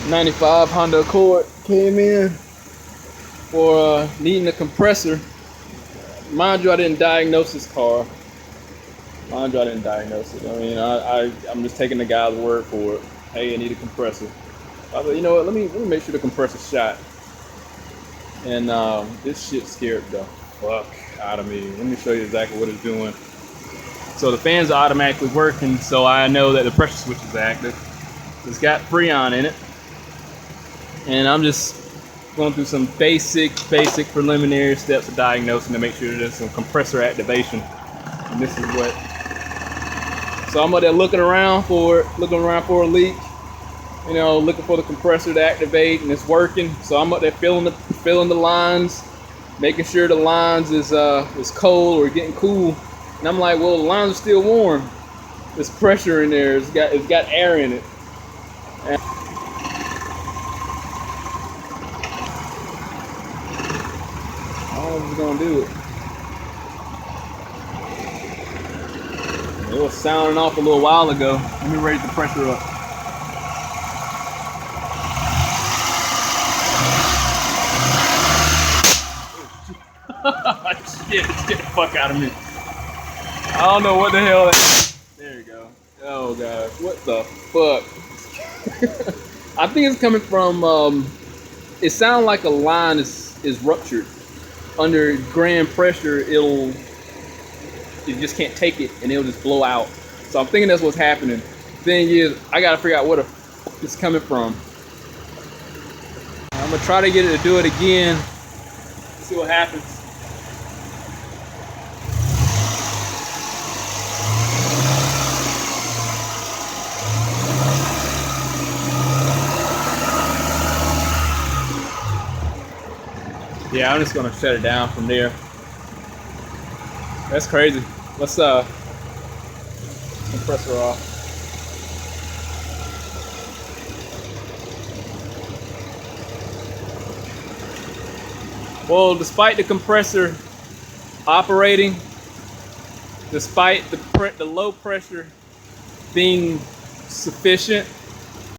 95 Honda Accord came in for needing a compressor. Mind you, I didn't diagnose this car. Mind you, I didn't diagnose it. I mean, I'm just taking the guy's word for it. Hey, I need a compressor. I thought, you know what? Let me make sure the compressor's shot. And this shit scared the fuck out of me. Let me show you exactly what it's doing. So the fans are automatically working, so I know that the pressure switch is active. It's got Freon in it, and I'm just going through some basic preliminary steps of diagnosing to make sure there's some compressor activation. And this is what. So I'm out there looking around for a leak. You know, looking for the compressor to activate, and it's working. So I'm up there filling the lines, making sure the lines is cold or getting cool. And I'm like, well, the lines are still warm. There's pressure in there. It's got air in it. And I don't know if it's gonna do it. It was sounding off a little while ago. Let me raise the pressure up. Shit, get the fuck out of me. I don't know what the hell that is. There you go. Oh gosh, what the fuck? I think it's coming from, it sounds like a line is ruptured. Under grand pressure, it just can't take it and it'll just blow out. So I'm thinking that's what's happening. Thing is, I gotta figure out where the fuck it's coming from. I'm gonna try to get it to do it again. See what happens. Yeah, I'm just gonna shut it down from there. That's crazy. Let's compressor off. Well, despite the compressor operating, despite the low pressure being sufficient,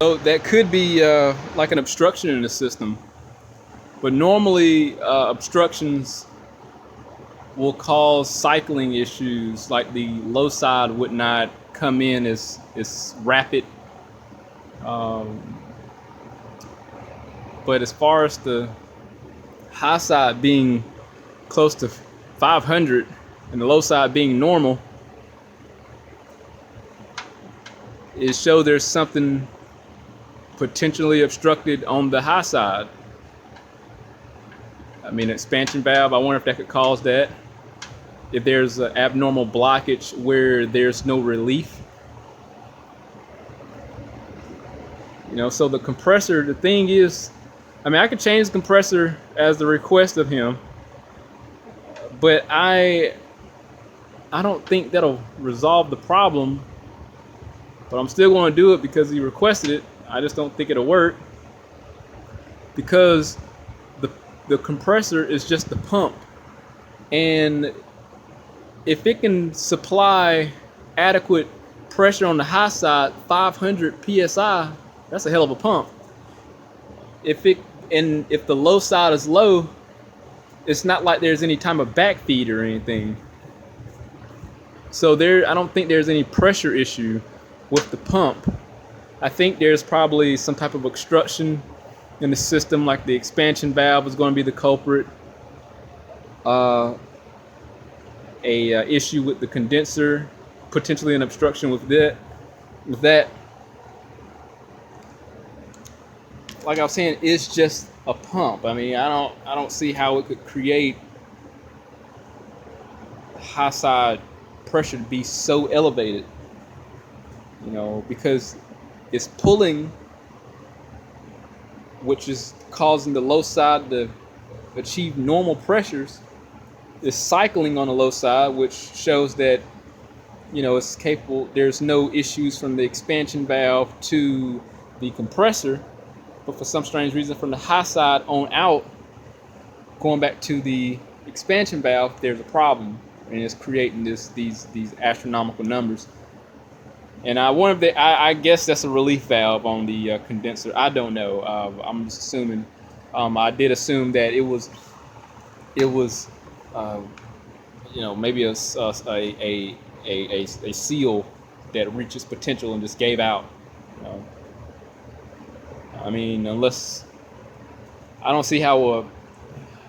so that could be like an obstruction in the system. But normally obstructions will cause cycling issues, like the low side would not come in as rapid. But as far as the high side being close to 500 and the low side being normal, it shows there's something potentially obstructed on the high side. I mean, expansion valve, I wonder if that could cause that. If there's an abnormal blockage where there's no relief. You know, so the compressor, the thing is, I mean, I could change the compressor as the request of him, but I don't think that'll resolve the problem. But I'm still going to do it because he requested it. I just don't think it'll work because the compressor is just the pump, and if it can supply adequate pressure on the high side, 500 psi, that's a hell of a pump. If the low side is low, it's not like there's any type of backfeed or anything. So I don't think there's any pressure issue with the pump. I think there's probably some type of obstruction in the system, like the expansion valve is going to be the culprit. Issue with the condenser, potentially an obstruction with that. Like I was saying, it's just a pump. I mean, I don't see how it could create high side pressure to be so elevated. You know, because it's pulling, which is causing the low side to achieve normal pressures. It's cycling on the low side, which shows that, you know, it's capable. There's no issues from the expansion valve to the compressor, but for some strange reason, from the high side on out, going back to the expansion valve, there's a problem, and it's creating these astronomical numbers. And I wonder if I guess that's a relief valve on the condenser. I don't know. I'm just assuming. I did assume that it was, uh, maybe a seal that reached its potential and just gave out. You know? I mean, unless I don't see how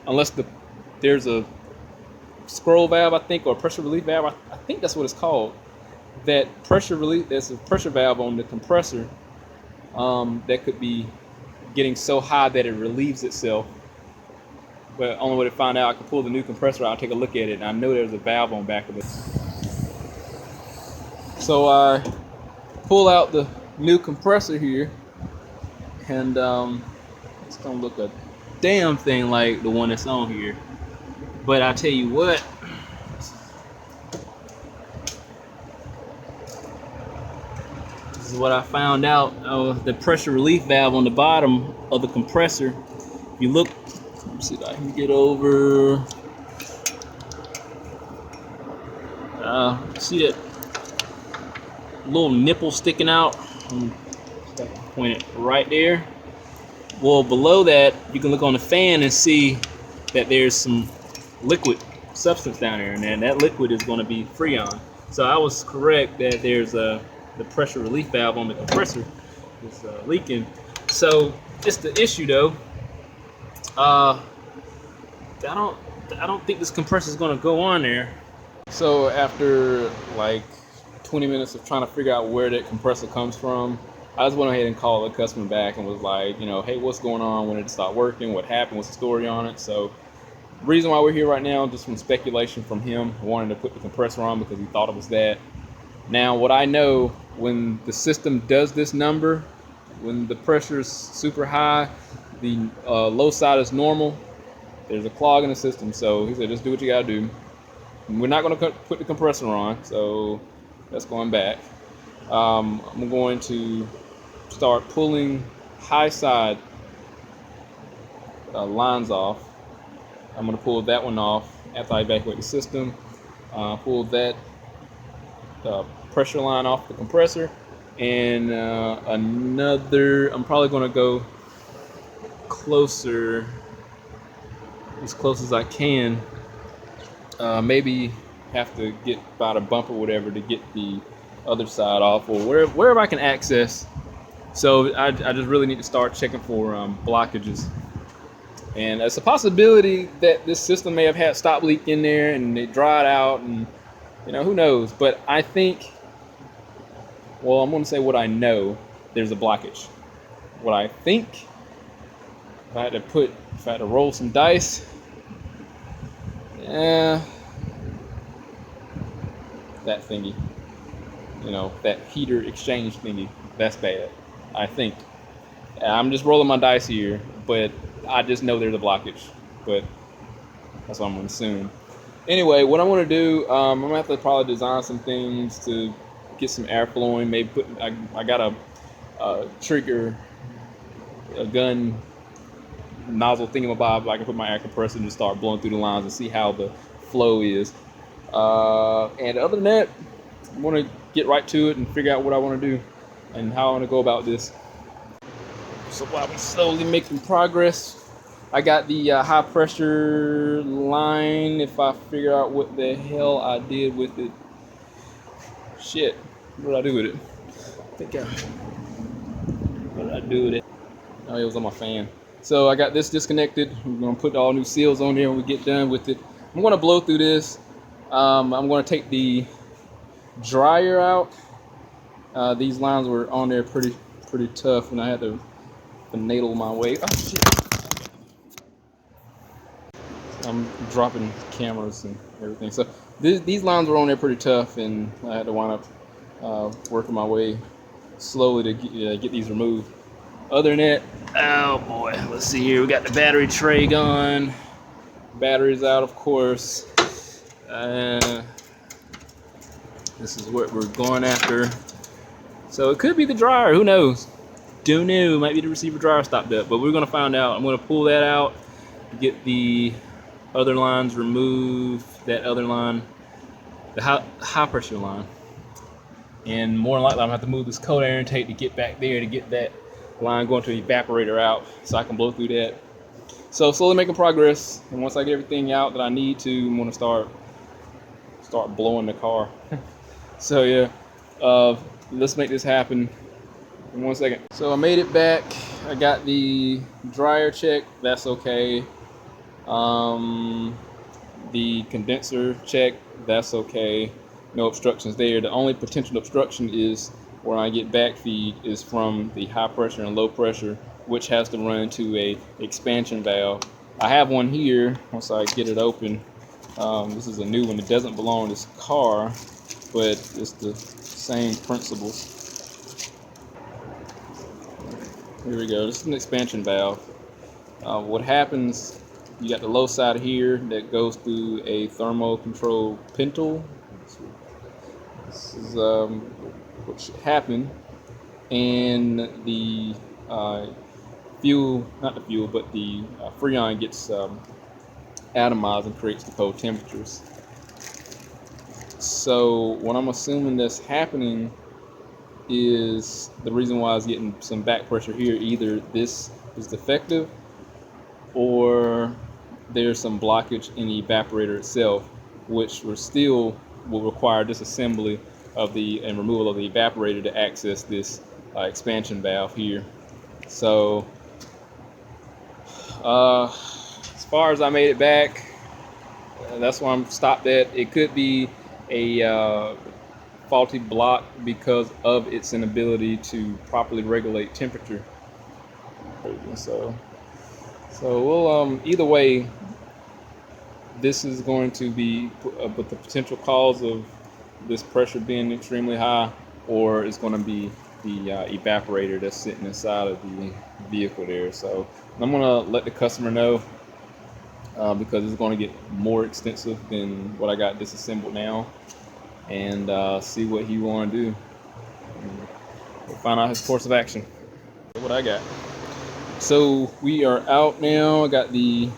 unless there's a scroll valve, I think, or pressure relief valve. I think that's what it's called. That pressure relief. There's a pressure valve on the compressor that could be getting so high that it relieves itself. But only way to find out, I can pull the new compressor out, take a look at it, and I know there's a valve on back of it. So I pull out the new compressor here, and it's gonna look a damn thing like the one that's on here. But I tell you what, this is what I found out. The pressure relief valve on the bottom of the compressor. If you look, let me see if I can get over. See that little nipple sticking out? Point it right there. Well, below that, you can look on the fan and see that there's some liquid substance down there, and then that liquid is going to be Freon. So I was correct that there's the pressure relief valve on the compressor is leaking. So it's the issue though. I don't think this compressor is going to go on there. So after like 20 minutes of trying to figure out where that compressor comes from, I just went ahead and called the customer back and was like, hey, what's going on? When did it stop working? What happened? What's the story on it? So the reason why we're here right now, just from speculation from him, wanting to put the compressor on because he thought it was that. Now, what I know, when the system does this number, when the pressure is super high, the low side is normal, there's a clog in the system. So he said, just do what you gotta do. We're not going to put the compressor on, so that's going back. I'm going to start pulling high side lines off. I'm going to pull that one off after I evacuate the system. Pull that pressure line off the compressor, and another. I'm probably going to go closer, as close as I can. Maybe have to get about a bump or whatever to get the other side off, or wherever I can access. So I just really need to start checking for blockages. And it's a possibility that this system may have had stop leak in there and it dried out, and who knows. But I think, well, I'm going to say what I know. There's a blockage. What I think, if I had to roll some dice, that thingy, that heater exchange thingy, that's bad, I think. I'm just rolling my dice here, but I just know there's a blockage, but that's what I'm going to assume. Anyway, what I want to do, I'm going to have to probably design some things to get some air flowing, maybe I got a trigger, a gun nozzle thingamabob. I can put my air compressor and just start blowing through the lines and see how the flow is. And other than that, I want to get right to it and figure out what I want to do and how I want to go about this. So while we slowly making progress, I got the high pressure line. If I figure out what the hell I did with it, shit, what did I do with it? What did I do with it? Oh, it was on my fan. So I got this disconnected. I'm gonna put all new seals on there when we get done with it. I'm gonna blow through this. I'm gonna take the dryer out. These lines were on there pretty tough, and I had to finagle my way. Oh shit! I'm dropping cameras and everything. So these lines were on there pretty tough, and I had to wind up working my way slowly to get these removed. Other than that, oh boy, let's see here. We got the battery tray gone. Batteries out, of course. This is what we're going after. So it could be the dryer, who knows? Don't know, might be the receiver dryer stopped up, but we're gonna find out. I'm gonna pull that out, get the other lines removed, that other line, the high pressure line. and more than likely I'm gonna have to move this cold air intake to get back there to get that line going to the evaporator out so I can blow through that. So slowly making progress, and once I get everything out that I need to, I'm gonna start blowing the car. So yeah, let's make this happen in 1 second. So I made it back. I got the dryer check. That's okay. The condenser check. That's okay. No obstructions there. The only potential obstruction is where I get back feed is from the high pressure and low pressure, which has to run into a expansion valve. I have one here. Once I get it open, this is a new one. It doesn't belong to this car, but it's the same principles. Here we go. This is an expansion valve. What happens, you got the low side here that goes through a thermo control pintle. This is what should happen. And the fuel, not the fuel, but the freon gets atomized and creates the cold temperatures. So what I'm assuming that's happening is the reason why I was getting some back pressure here. Either this is defective or there's some blockage in the evaporator itself, which will require disassembly of and removal of the evaporator to access this expansion valve here. So as far as I made it back, that's where I'm stopped at. It could be a faulty block because of its inability to properly regulate temperature. So we'll either way, this is going to be but the potential cause of this pressure being extremely high, or it's going to be the evaporator that's sitting inside of the vehicle there. So I'm going to let the customer know because it's going to get more extensive than what I got disassembled now, and see what he want to do. We'll find out his course of action. What I got. So we are out now. I got the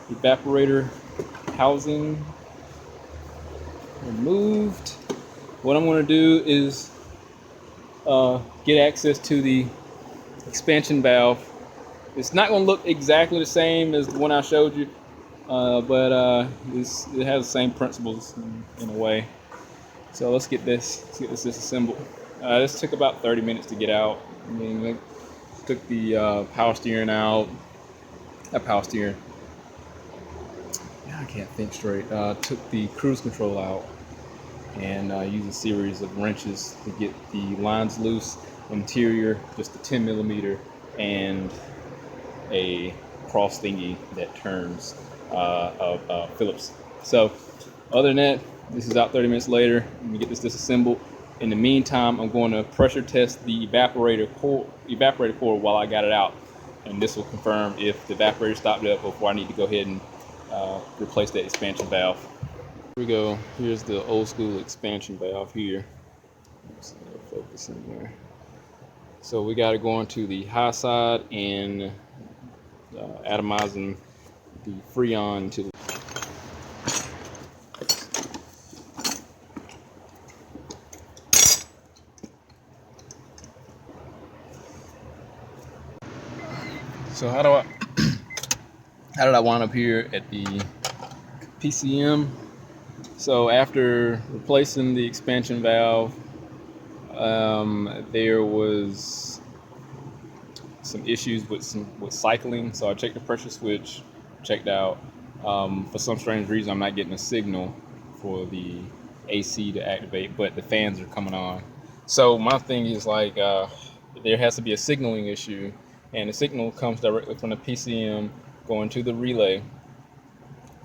evaporator housing removed. What I'm going to do is get access to the expansion valve. It's not going to look exactly the same as the one I showed you, but it has the same principles in a way. So let's get this disassembled. This took about 30 minutes to get out. I mean, it took the power steering out. Not power steering. I can't think straight. Took the cruise control out and used a series of wrenches to get the lines loose. Interior, just a 10 millimeter, and a cross thingy that turns of Phillips. So other than that, this is out 30 minutes later. Let me get this disassembled. In the meantime, I'm going to pressure test the evaporator core while I got it out, and this will confirm if the evaporator stopped up or if I need to go ahead and replace that expansion valve. Here we go. Here's the old school expansion valve here. Let's focus in there. So we got it going to the high side and atomizing the freon to the So how did I wind up here at the PCM? So after replacing the expansion valve, there was some issues with cycling. So I checked the pressure switch, checked out. For some strange reason, I'm not getting a signal for the AC to activate, but the fans are coming on. So my thing is like, there has to be a signaling issue, and the signal comes directly from the PCM going to the relay.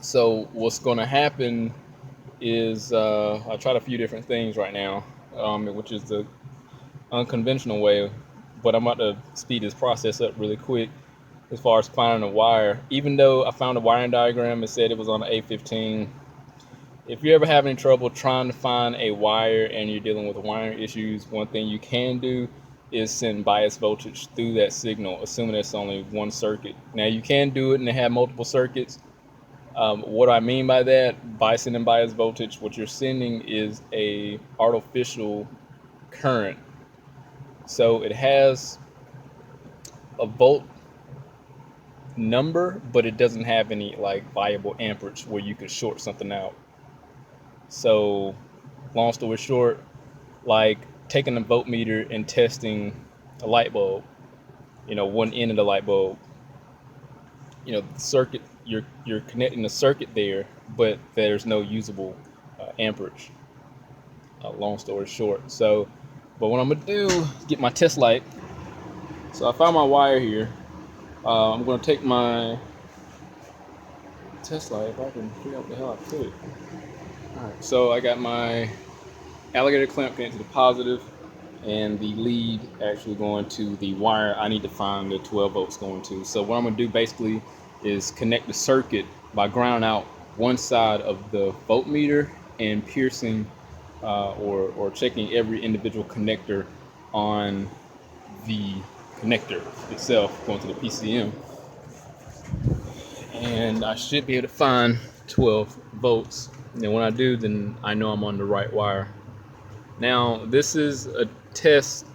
So what's going to happen is I tried a few different things right now, which is the unconventional way, but I'm about to speed this process up really quick as far as finding a wire. Even though I found a wiring diagram, it said it was on the A15. If you're ever having trouble trying to find a wire and you're dealing with wiring issues, one thing you can do is send bias voltage through that signal, assuming it's only one circuit. Now you can do it and they have multiple circuits. What do I mean by that? By sending bias voltage, what you're sending is a artificial current. So it has a volt number, but it doesn't have any like viable amperage where you could short something out. So long story short, like taking a voltmeter and testing a light bulb, one end of the light bulb, the circuit, you're connecting the circuit there, but there's no usable amperage. Long story short. So, but what I'm gonna do is get my test light. So I found my wire here. I'm gonna take my test light, if I can figure out what the hell I put it. Alright, so I got my alligator clamp connected to the positive, and the lead actually going to the wire I need to find the 12 volts going to. So what I'm gonna do basically is connect the circuit by grounding out one side of the voltmeter and piercing or checking every individual connector on the connector itself going to the PCM. And I should be able to find 12 volts. And when I do, then I know I'm on the right wire. Now, this is a test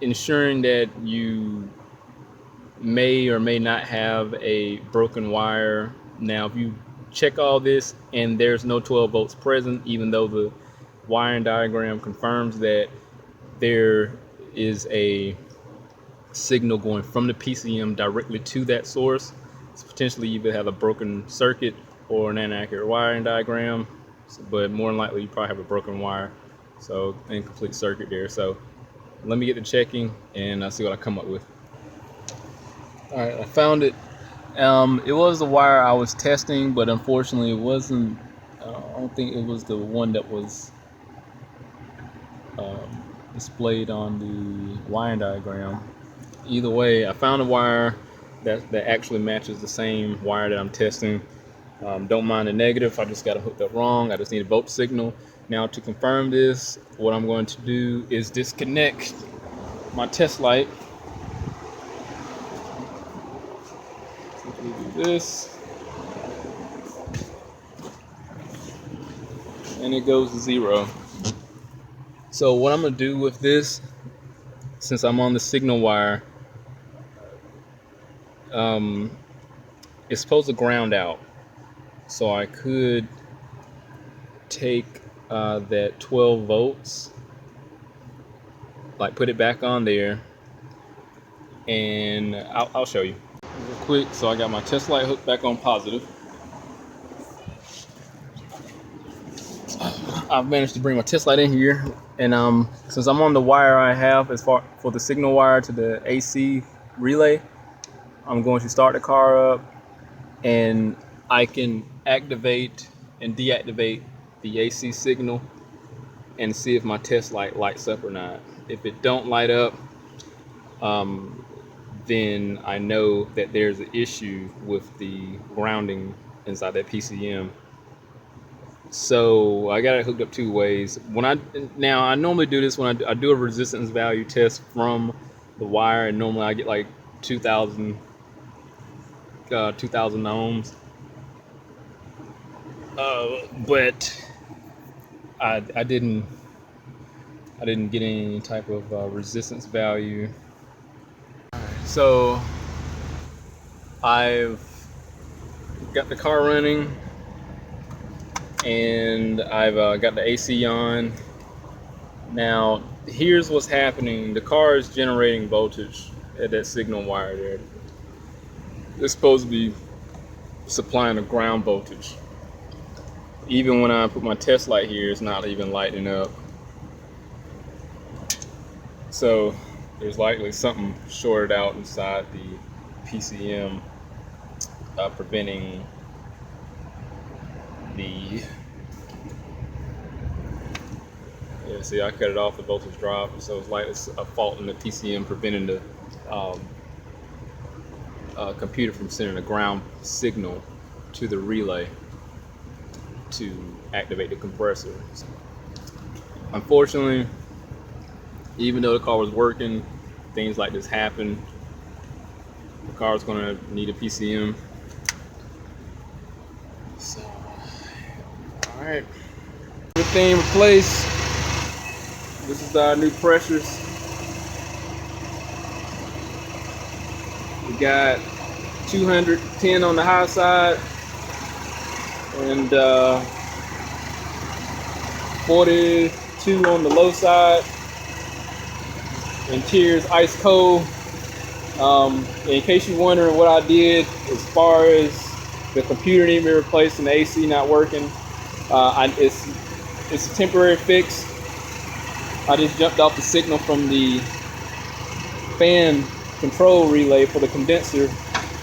ensuring that you may or may not have a broken wire. Now, if you check all this and there's no 12 volts present, even though the wiring diagram confirms that there is a signal going from the PCM directly to that source, so potentially you could have a broken circuit or an inaccurate wiring diagram, but more than likely you probably have a broken wire, so incomplete circuit there. So let me get to checking and I'll see what I come up with. All right, I found it. It was the wire I was testing, but unfortunately it wasn't. I don't think it was the one that was displayed on the wiring diagram. Either way, I found a wire that actually matches the same wire that I'm testing. Don't mind the negative, I just got it hooked up wrong. I just need a volt signal. Now to confirm this, what I'm going to do is disconnect my test light. Simply do this. And it goes to 0. So what I'm gonna do with this, since I'm on the signal wire, it's supposed to ground out. So I could take that 12 volts, like put it back on there, and I'll show you real quick. So I got my test light hooked back on positive. I've managed to bring my test light in here, and since I'm on the wire I have as far for the signal wire to the AC relay, I'm going to start the car up, and I can activate and deactivate the AC signal and see if my test light lights up or not. If it don't light up, then I know that there's an issue with the grounding inside that PCM. So I got it hooked up 2 ways. Now I normally do this when I do a resistance value test from the wire, and normally I get like 2,000 ohms. But I didn't get any type of resistance value. So I've got the car running, and I've got the AC on. Now here's what's happening. The car is generating voltage at that signal wire there. It's supposed to be supplying a ground voltage. Even when I put my test light here, it's not even lighting up. So there's likely something shorted out inside the PCM, preventing the, see, I cut it off, the voltage dropped, so it's likely a fault in the PCM preventing the computer from sending a ground signal to the relay to activate the compressor. Unfortunately, even though the car was working, things like this happen. The car is going to need a PCM. So, all right, everything replaced. This is our new pressures. We got 210 on the high side and 42 on the low side. Interior's ice cold. In case you're wondering what I did as far as the computer needing to be replaced and the AC not working, it's a temporary fix. I just jumped off the signal from the fan control relay for the condenser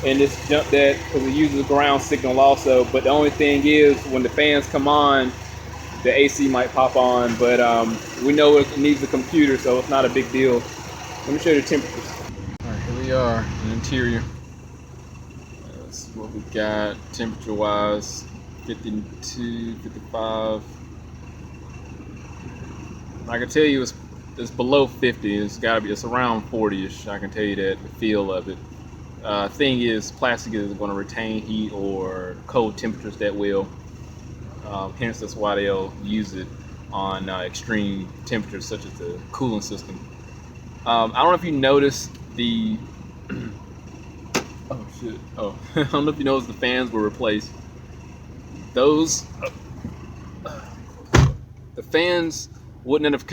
and just jumped that because it uses ground signal also. But the only thing is when the fans come on, the AC might pop on, but we know it needs the computer, so it's not a big deal. Let me show you the temperatures. All right, here we are in the interior. That's what we got temperature wise, 52, 55. I can tell you it's below 50. It's around 40ish. I can tell you that, the feel of it. Thing is, plastic is going to retain heat or cold temperatures that well. Hence, that's why they'll use it on extreme temperatures such as the cooling system. I don't know if you noticed the oh shit. Oh, I don't know if you noticed the fans were replaced. Those the fans wouldn't have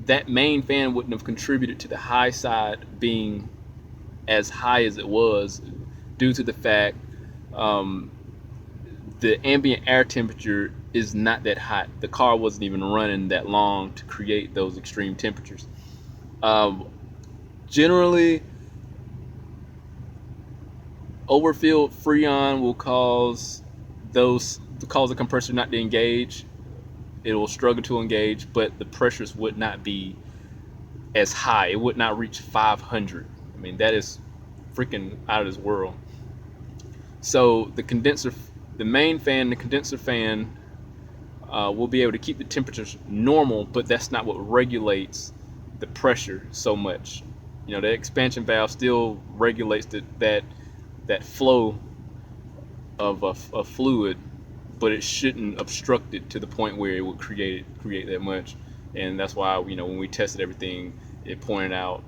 that main fan wouldn't have contributed to the high side being as high as it was due to the fact the ambient air temperature is not that hot. The car wasn't even running that long to create those extreme temperatures. Generally, overfilled freon will cause the compressor not to engage. It will struggle to engage, but the pressures would not be as high. It would not reach 500. I mean, that is freaking out of this world. So the main fan, the condenser fan, will be able to keep the temperatures normal, but that's not what regulates the pressure so much. You know, the expansion valve still regulates that flow of fluid, but it shouldn't obstruct it to the point where it would create that much. And that's why, you know, when we tested everything, it pointed out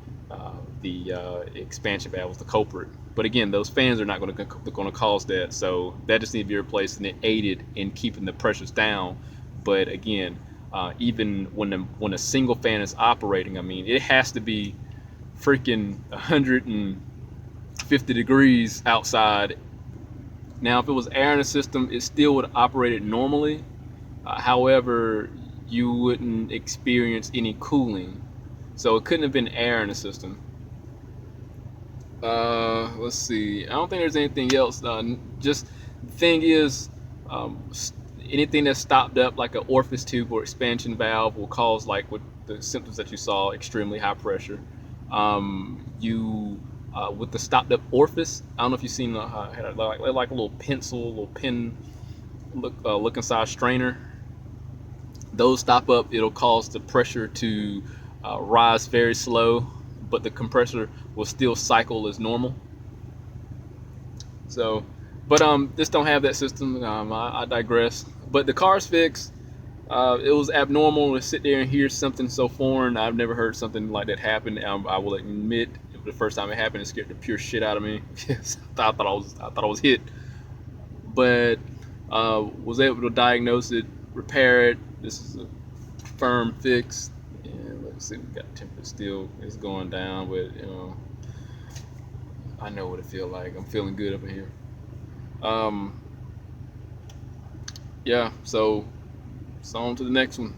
the expansion valve was the culprit. But again, those fans are not going to cause that, so that just needs to be replaced, and it aided in keeping the pressures down. But again, even when a single fan is operating, I mean, it has to be freaking 150 degrees outside. Now, if it was air in the system, it still would operate it normally. However, you wouldn't experience any cooling, so it couldn't have been air in the system. Let's see. I don't think there's anything else. Just the thing is, anything that's stopped up like an orifice tube or expansion valve will cause, like with the symptoms that you saw, extremely high pressure. With the stopped up orifice, I don't know if you've seen had like a little pencil, little pin looking size strainer. Those stop up, it'll cause the pressure to rise very slow, but the compressor will still cycle as normal. So, but this don't have that system. I digress. But the car's fixed. It was abnormal to sit there and hear something so foreign. I've never heard something like that happen. I will admit, the first time it happened, it scared the pure shit out of me. I thought I was hit. But was able to diagnose it, repair it. This is a firm fix. And let's see, we got temperature still is going down, but you know, I know what it feels like. I'm feeling good up in here. Yeah, so on to the next one.